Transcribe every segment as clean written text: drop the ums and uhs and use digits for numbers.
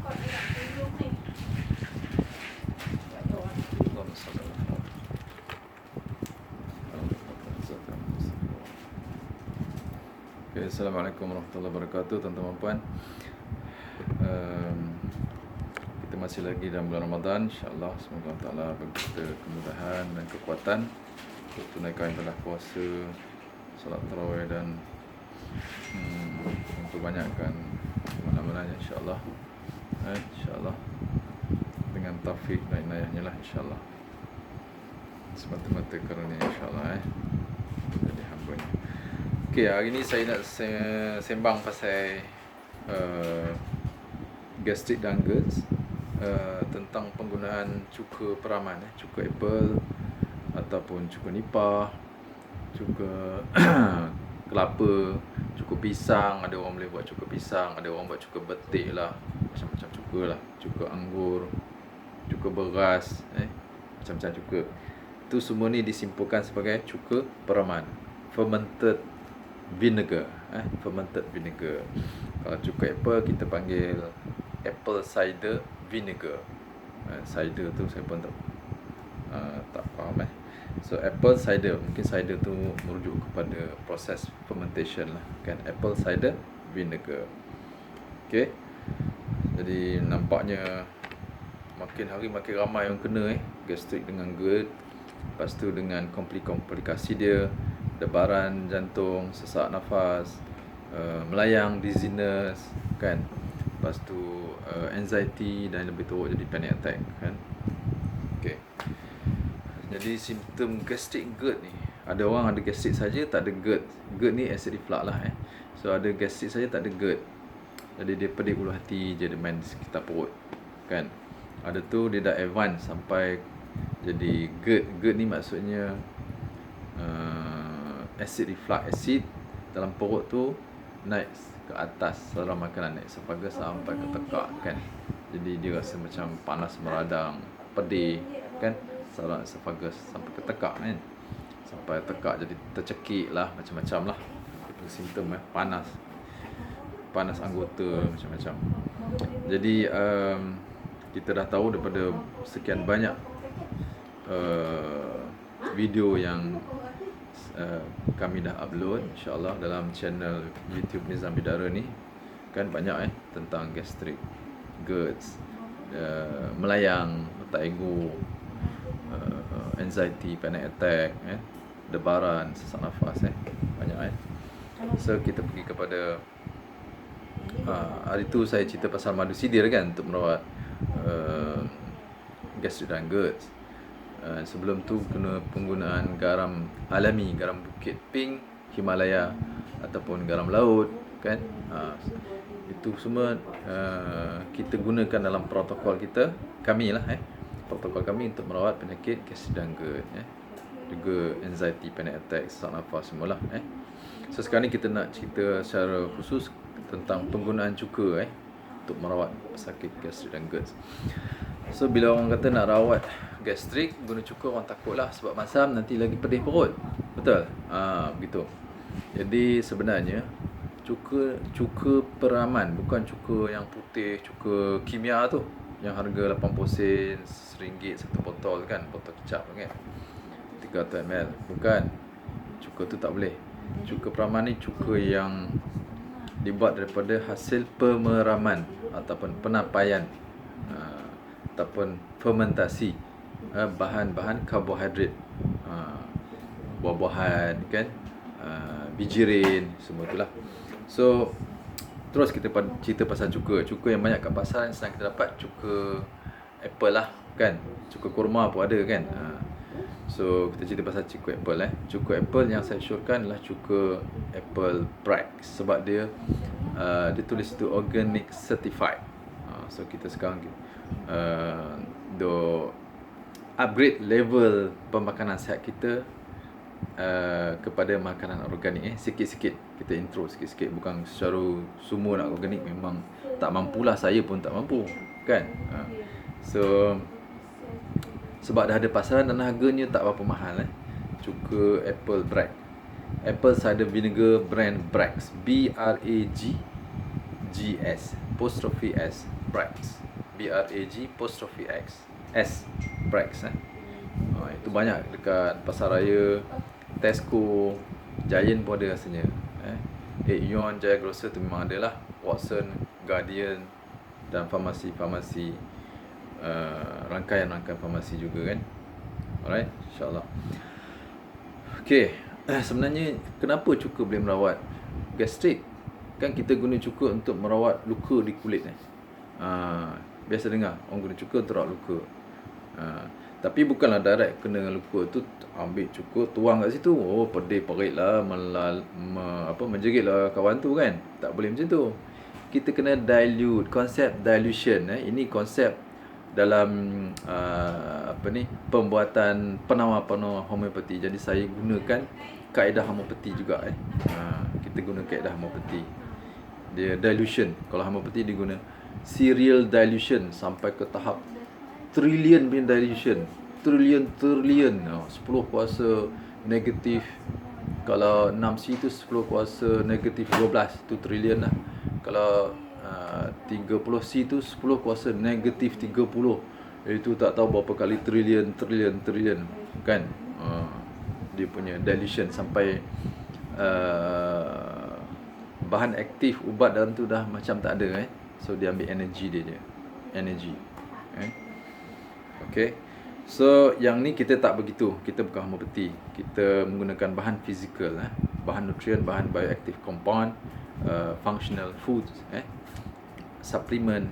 Okay, Assalamualaikum warahmatullahi wabarakatuh, tuan-tuan dan puan. Kita masih lagi dalam bulan Ramadan. InsyaAllah semoga Allah Ta'ala bagi kita kemudahan dan kekuatan untuk tunaikan ibadah puasa, salat tarawih dan memperbanyakkan amalan-amalannya insyaAllah. InsyaAllah dengan taufik dan inayahnya lah insyaAllah, semata-mata kerana insyaAllah jadi hamba-Nya. Okay, hari ni saya nak sembang pasal gastric dan GERD, tentang penggunaan cuka peraman, cuka apple ataupun cuka nipah, cuka kelapa, cuka pisang. Ada orang boleh buat cuka pisang, ada orang buat cuka betik lah, macam-macam cuka lah, cuka anggur, cuka beras, macam-macam cuka. Itu semua ni disimpulkan sebagai cuka peraman, fermented vinegar, fermented vinegar. Kalau cuka apple kita panggil apple cider vinegar. Cider tu saya pun tak faham. So apple cider, mungkin cider tu merujuk kepada proses fermentation lah kan, apple cider vinegar. Okay, jadi nampaknya makin hari makin ramai yang kena gastrik dengan GERD. Lepas tu dengan komplikasi dia, debaran jantung, sesak nafas, melayang, dizziness kan. Lepas tu anxiety dan lebih teruk jadi panic attack kan. Okay, jadi simptom gastrik GERD ni, ada orang ada gastrik saja tak ada GERD. GERD ni acid reflux lah So ada gastrik saja tak ada GERD, jadi dia pedih ulu hati, dia ada main di sekitar perut kan. Ada tu dia dah advance sampai jadi GERD. GERD ni maksudnya acid reflux, acid dalam perut tu naik ke atas saluran makanan, naik esophagus sampai ke tekak kan. Jadi dia rasa macam panas meradang, pedih kan, saluran esophagus sampai ke tekak kan. Sampai tekak jadi tercekik lah, macam-macam lah simptom panas anggota, macam-macam. Jadi kita dah tahu daripada sekian banyak video yang kami dah upload insyaAllah dalam channel YouTube Nizam Bidara ni kan, banyak tentang gastrik, GERD, melayang, otak ego, anxiety, panic attack, debaran, sesak nafas, banyak So kita pergi kepada hari tu saya cerita pasal madu sidir kan, untuk merawat gastrik dan GERD. Sebelum tu kena penggunaan garam alami, garam bukit pink, Himalaya ataupun garam laut kan. Itu semua kita gunakan dalam protokol kita, kami lah protokol kami untuk merawat penyakit gastrik dan GERD, juga anxiety, panic attack, sesak nafas semualah So sekarang ni kita nak cerita secara khusus tentang penggunaan cuka untuk merawat sakit gastrik dan GERD. So bila orang kata nak rawat gastrik guna cuka, orang takutlah sebab masam nanti lagi pedih perut. Betul? Begitu. Jadi sebenarnya cuka peraman, bukan cuka yang putih, cuka kimia tu yang harga 80 sen, RM1 satu botol kan, botol kicap kan, 300 ml. Bukan. Cuka tu tak boleh. Cuka peraman ni cuka yang dibuat daripada hasil pemeraman ataupun penapaian ataupun fermentasi bahan-bahan karbohidrat, buah-buahan kan, bijirin, semua itulah. So terus kita cerita pasal cuka. Cuka yang banyak kat pasaran senang kita dapat cuka apple lah kan, cuka kurma pun ada kan. So kita cerita pasal cuka apple Cuka apple yang saya syorkan adalah cuka apple Brax, sebab dia tulis itu organic certified. So kita sekarang upgrade level pemakanan sihat kita kepada makanan organik. Sikit-sikit kita intro, sikit-sikit, bukan secara semua nak organik. Memang tak mampulah, saya pun tak mampu kan. So sebab dah ada pasaran dan harganya tak berapa mahal cuka apple Brax, apple cider vinegar brand Brax, BRAGGS apostrophe S, Brax, BRAG'(X), Brax. Itu banyak dekat pasar raya, Tesco, Giant pun ada rasanya. Aeon, Jaya Grocer tu memang ada lah, Watson, Guardian dan farmasi-farmasi, rangkaian-rangkaian farmasi juga kan. Alright, insyaAllah. Okay, sebenarnya kenapa cuka boleh merawat gastrik? Kan kita guna cuka untuk merawat luka di kulit biasa dengar orang guna cuka untuk rawat luka. Tapi bukanlah direct kena dengan luka tu ambil cuka tuang kat situ, pedih perit lah, menjerit lah kawan tu kan. Tak boleh macam tu. Kita kena dilute, konsep dilution. Ini konsep dalam pembuatan penawar-penawar homeopati. Jadi saya gunakan kaedah homeopati juga. Kita guna kaedah homeopati. Dia dilution. Kalau homeopati dia guna serial dilution sampai ke tahap trillion punya dilution. Trillion 10 kuasa negatif. Kalau 6C tu 10 kuasa negatif 12, tu trillion lah. Kalau 30C tu 10 kuasa negatif 30. Itu tak tahu berapa kali trillion kan. Dia punya dilution sampai bahan aktif ubat dalam tu dah macam tak ada. So dia ambil energi dia je. Energi. Okay. So yang ni kita tak begitu. Kita bukan homeopati. Kita menggunakan bahan fizikal, bahan nutrien, bahan bioactive compound, functional foods, supplement,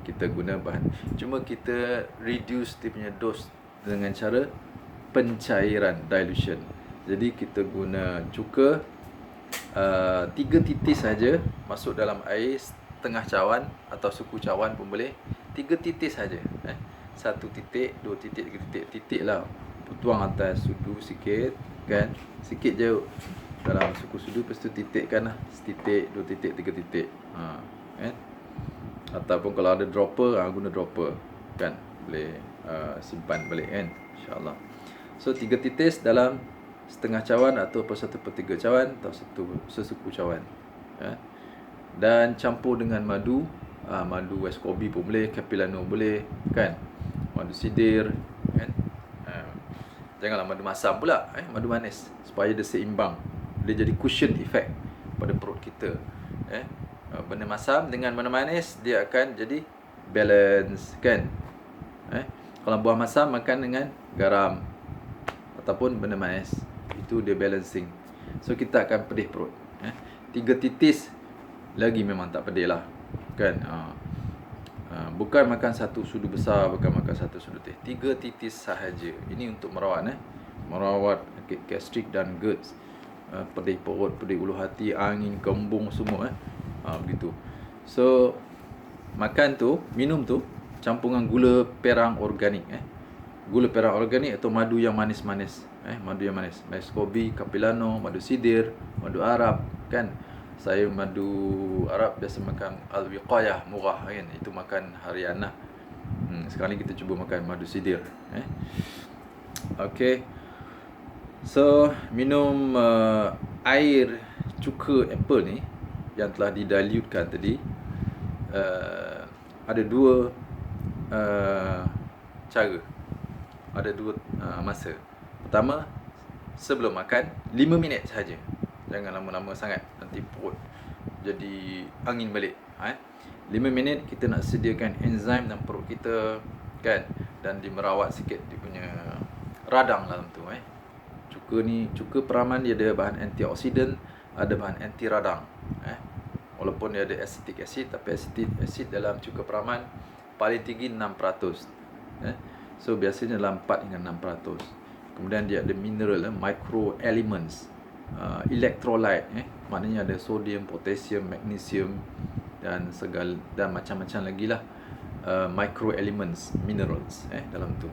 kita guna bahan. Cuma kita reduce dia punya dose dengan cara pencairan, dilution. Jadi kita guna cuka 3 titis saja masuk dalam air setengah cawan atau suku cawan pun boleh. 3 titis saja. 1 titik, 2 titik, 3 titik. Titik lah. Tuang atas sudu sikit kan. Sikit je dalam suku sudu, lepas tu titikkan lah. Setitik, 2 titik, 3 titik. Kan? Ataupun kalau ada dropper, guna dropper kan. Boleh simpan balik kan. InsyaAllah. So 3 titis dalam setengah cawan atau 1/3 cawan atau sesuku cawan. Dan campur dengan madu. Madu Westcoby pun boleh, Capilano boleh kan. Madu sidir kan. Janganlah madu masam pula, madu manis, supaya dia seimbang. Dia jadi cushion effect pada perut kita. Benda masam dengan benda manis, dia akan jadi balance kan. Kalau buah masam makan dengan garam ataupun benda manis, itu dia balancing. So kita akan pedih perut. 3 titis lagi memang tak pedih lah kan. Bukan makan satu sudu besar, bukan makan satu sudu teh. 3 titis sahaja. Ini untuk merawat merawat gastrik dan GERD, pedih perut, pedih ulu hati, angin, kembung semua begitu. So makan tu, minum tu campur dengan gula perang organik. Gula perang organik atau madu yang manis-manis. Madu yang manis, Westcoby, Capilano, madu sidir, madu Arab kan. Saya madu Arab biasa makan Al-Wiqayah murah kan. Itu makan harian lah. Sekarang ni kita cuba makan madu sidir. Okay. So minum air cuka apple ni yang telah didilutekan tadi, ada 2 cara. Ada 2 masa. Pertama, sebelum makan 5 minit sahaja. Jangan lama-lama sangat, nanti perut jadi angin balik. 5 minit kita nak sediakan enzim dalam perut kita kan, dan dimerawat sikit dia punya radang dalam tu. Cuka peraman dia ada bahan antioksidan, ada bahan anti radang. Walaupun dia ada acetic acid, tapi acetic acid dalam cuka peraman paling tinggi 6%. So biasanya dalam 4 hingga 6%. Kemudian dia ada mineral, micro elements, electrolyte, maknanya ada sodium, potassium, magnesium dan macam-macam lagi lah, micro elements, minerals dalam tu.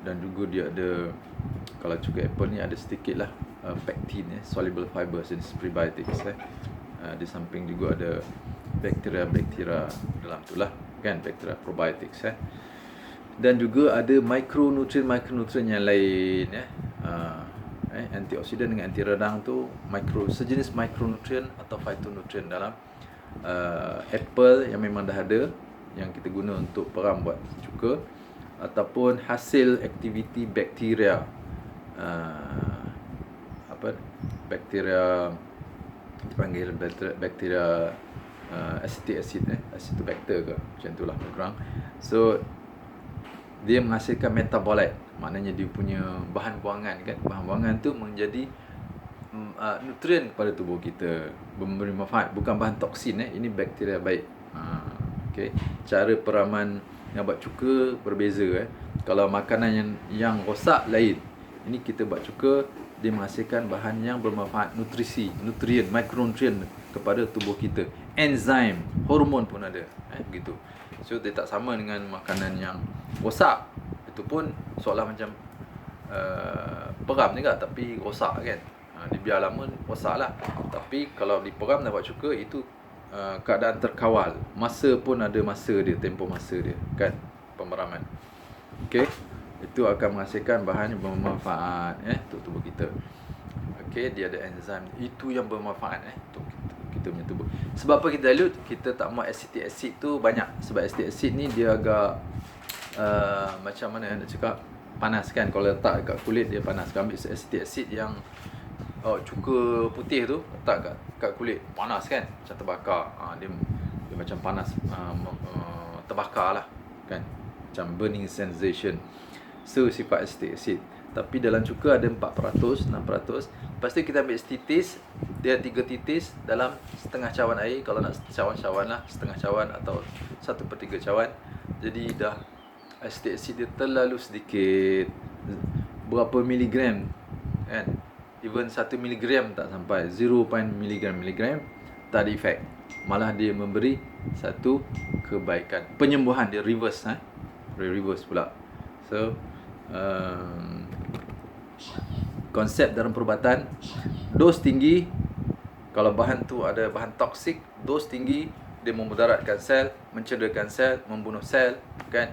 Dan juga dia ada, kalau cuka apple ni ada sedikit lah pectin, soluble fibers, jenis prebiotics. Di samping juga ada bakteria dalam tu lah kan, bakteria probiotics. Dan juga ada mikronutrien yang lain. Antioksidan dengan anti radang tu sejenis mikronutrien atau phytonutrien dalam apple yang memang dah ada, yang kita guna untuk peram buat cuka, ataupun hasil aktiviti bakteria, bakteria dipanggil bakteria acetic acid, acetobacter ke, macam itulah lebih kurang. So dia menghasilkan metabolite, maknanya dia punya bahan buangan kan. Bahan buangan tu menjadi nutrien kepada tubuh kita, memberi manfaat, bukan bahan toksin. Ini bakteria baik. Okay. Cara peraman yang buat cuka berbeza. Kalau makanan yang rosak lain. Ini kita buat cuka, dia menghasilkan bahan yang bermanfaat, nutrisi, nutrien, mikronutrien kepada tubuh kita. Enzim, hormon pun ada. Begitu. So dia tak sama dengan makanan yang rosak. Itu pun seolah macam peram juga, tapi rosak kan. Dibiar lama rosak lah. Tapi kalau diperam dan buat cuka, itu keadaan terkawal. Masa pun ada masa dia, tempoh masa dia kan, pemeraman. Okey, itu akan menghasilkan bahan yang bermanfaat untuk tubuh kita. Okey, dia ada enzim itu yang bermanfaat untuk kita punya tubuh. Sebab apa kita dilute? Kita tak mahu acetic acid tu banyak. Sebab acetic acid ni dia agak macam mana nak cakap, panas kan. Kalau letak kat kulit dia panas. Kalau ambil acetic acid yang cuka putih tu letak kat kulit, panas kan, macam terbakar. Dia macam panas, terbakar lah kan, macam burning sensation. So sifat acetic acid. Tapi dalam cuka ada 4%, 6%. Lepas tu kita ambil titis, dia 3 titis dalam setengah cawan air. Kalau nak cawan-cawan lah, setengah cawan atau 1/3 cawan. Jadi dah acetic acid dia terlalu sedikit, berapa miligram kan, even 1 miligram tak sampai, 0 miligram tak ada efek. Malah dia memberi satu kebaikan, penyembuhan, dia reverse reverse pula. So konsep dalam perubatan, dos tinggi, kalau bahan tu ada bahan toksik, dos tinggi dia memudaratkan sel, mencederakan sel, membunuh sel kan,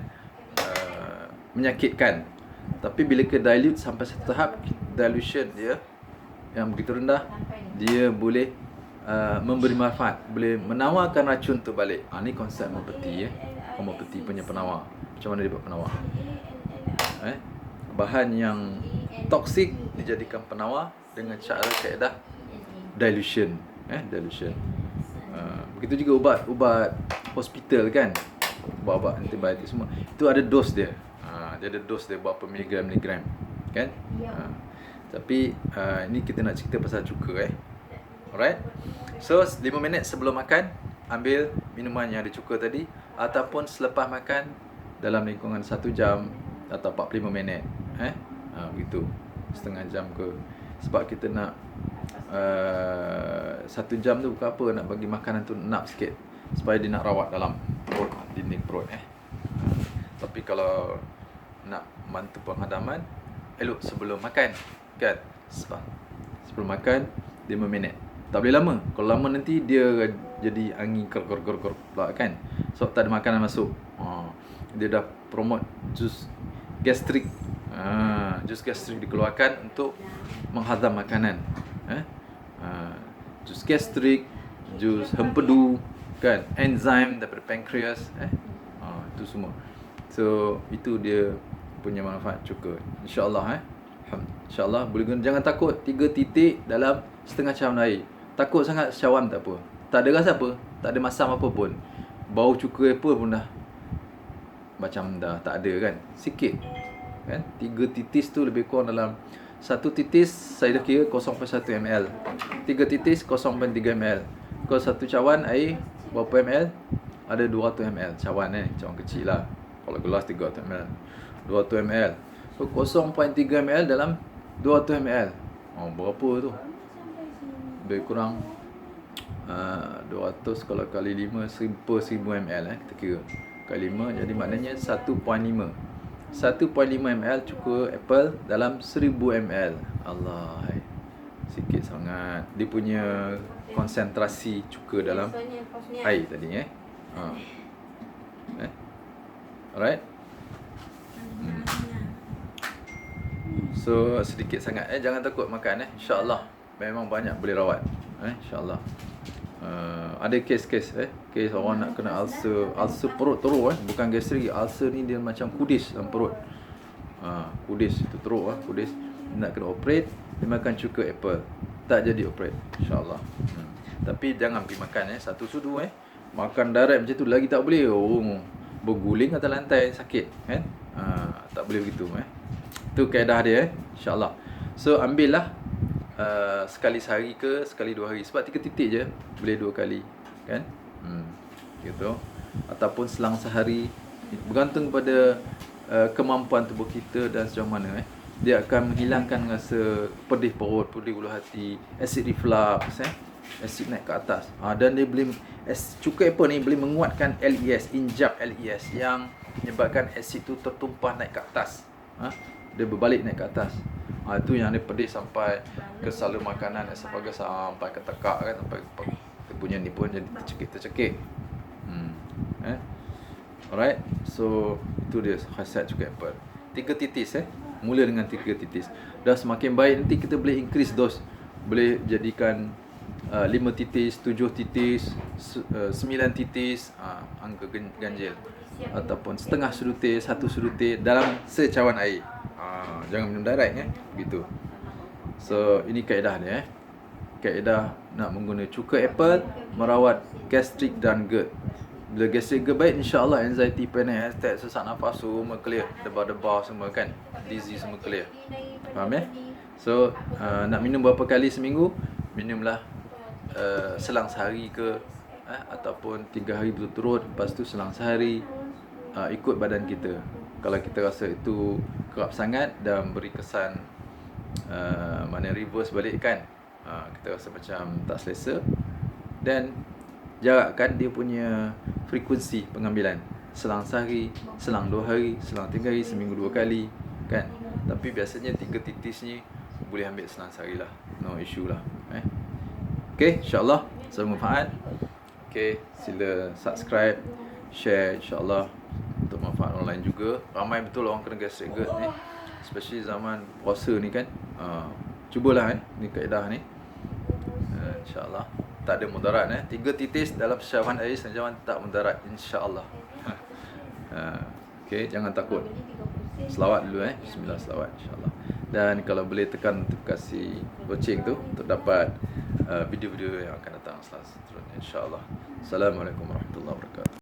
menyakitkan. Tapi bila ke dilute sampai satu tahap, dilution dia yang begitu rendah, dia boleh memberi manfaat, boleh menawarkan racun tu balik. Ni konsep homopati homopati punya penawar. Macam mana dia buat penawar? Bahan yang toksik dijadikan penawar dengan cara kaedah dilution. Dilution. Begitu juga ubat hospital kan, ubat antibiotik semua, itu ada dos dia. Dia ada dos dia berapa miligram kan. Tapi ini kita nak cerita pasal cuka. Alright. So 5 minit sebelum makan ambil minuman yang ada cuka tadi, ataupun selepas makan dalam lingkungan 1 jam atau 45 minit. Begitu, setengah jam ke. Sebab kita nak 1 jam tu bukan apa, nak bagi makanan tu enap sikit supaya dia nak rawat dalam perut, dinding perut. Tapi kalau nak bantu penghadaman, elok sebelum makan kan. Sebelum makan 5 minit. Tak boleh lama. Kalau lama nanti dia jadi angin ker pula kan. Sebab tak ada makanan masuk. Dia dah promote jus gastrik. Jus gastrik dikeluarkan untuk menghadam makanan. Jus gastrik, jus hempedu kan, enzim daripada pankreas. Itu semua. So itu dia punya manfaat cuka. InsyaAllah InsyaAllah boleh guna. Jangan takut 3 titik dalam setengah cawan air. Takut sangat cawan tak apa, tak ada rasa apa, tak ada masam apa pun. Bau cuka apa pun dah macam dah tak ada kan, sikit kan. 3 titis tu lebih kurang dalam 1 titis saya dah kira 0.1 ml, 3 titis 0.3 ml. Kalau 1 cawan air berapa ml? Ada 200 ml cawan cawan kecil lah. Kalau gelas 300 ml, 200 ml. So 0.3 ml dalam 200 ml. Berapa tu? Lebih kurang 200 kalau kali 5 1000 ml kita kira. Kali 5 jadi maknanya 1.5 ml cuka apple dalam 1000 ml. Allah, sikit sangat dia punya konsentrasi cuka dalam air tadi alright. So sedikit sangat, jangan takut makan. InsyaAllah memang banyak boleh rawat. InsyaAllah. Ada kes-kes kes orang nak kena ulcer perut teruk bukan gastrik. Ulcer ni dia macam kudis dalam perut. Kudis itu teruk kudis. Nak kena operate, dia makan cuka apple. Tak jadi operate insya-Allah. Tapi jangan pergi makan satu sudu makan darat macam tu lagi tak boleh. Berguling atas lantai sakit kan. Tak boleh begitu Itu kaedah dia insya-Allah. So ambillah sekali sehari ke sekali 2 hari, sebab 3 titik je boleh 2 kali kan. Gitu. Ataupun selang sehari, bergantung pada kemampuan tubuh kita dan sejauh mana dia akan menghilangkan rasa pedih perut, pedih ulu hati, acid reflux asid naik ke atas. Dan dia boleh cuka apple ni boleh menguatkan LES, injap LES yang menyebabkan asid tu tertumpah naik ke atas. Dia berbalik naik ke atas. Itu yang dia pedih sampai ke saluran makanan, esophagus sampai ke tekak kan, sampai dia punya ni pun jadi tercekik. Alright. So itu dia khasiat cuka apple. 3 titis mula dengan 3 titis. Dah semakin baik nanti kita boleh increase dose. Boleh jadikan 5 titis, 7 titis, 9 titis, angka ganjil. Ataupun setengah sedutir, 1 sedutir dalam secawan air. Jangan minum direct begitu. So ini kaedah dia kaedah nak menggunakan cuka apple merawat gastrik dan GERD. Bila gastrik GERD baik, insya-Allah anxiety, panic attack, sesak nafas semua clear, debar-debar semua kan, dizzy semua clear. Faham So nak minum berapa kali seminggu? Minumlah selang sehari ke ataupun 3 hari berturut-turut, lepas tu selang sehari, ikut badan kita. Kalau kita rasa itu kerap sangat dan beri kesan mana reverse balik kan, kita rasa macam tak selesa, dan jarakkan dia punya frekuensi pengambilan. Selang sehari, selang 2 hari, selang 3 hari, seminggu 2 kali kan. Tapi biasanya 3 titis ni boleh ambil selang sehari lah, no issue lah. Okay, insyaAllah semoga manfaat. Okay, sila subscribe, share insyaAllah untuk manfaat online juga. Ramai betul orang kena gastrik GERD ni, especially zaman puasa ni kan. Cubalah ni kaedah ni, insyaAllah tak ada mudarat 3 titis dalam secawan air secawan tak mudarat insyaAllah. Okay, jangan takut. Selawat dulu bismillah, selawat insyaAllah. Dan kalau boleh tekan notifikasi loceng tu untuk dapat video-video yang akan datang seterusnya insyaAllah. Assalamualaikum warahmatullahi wabarakatuh.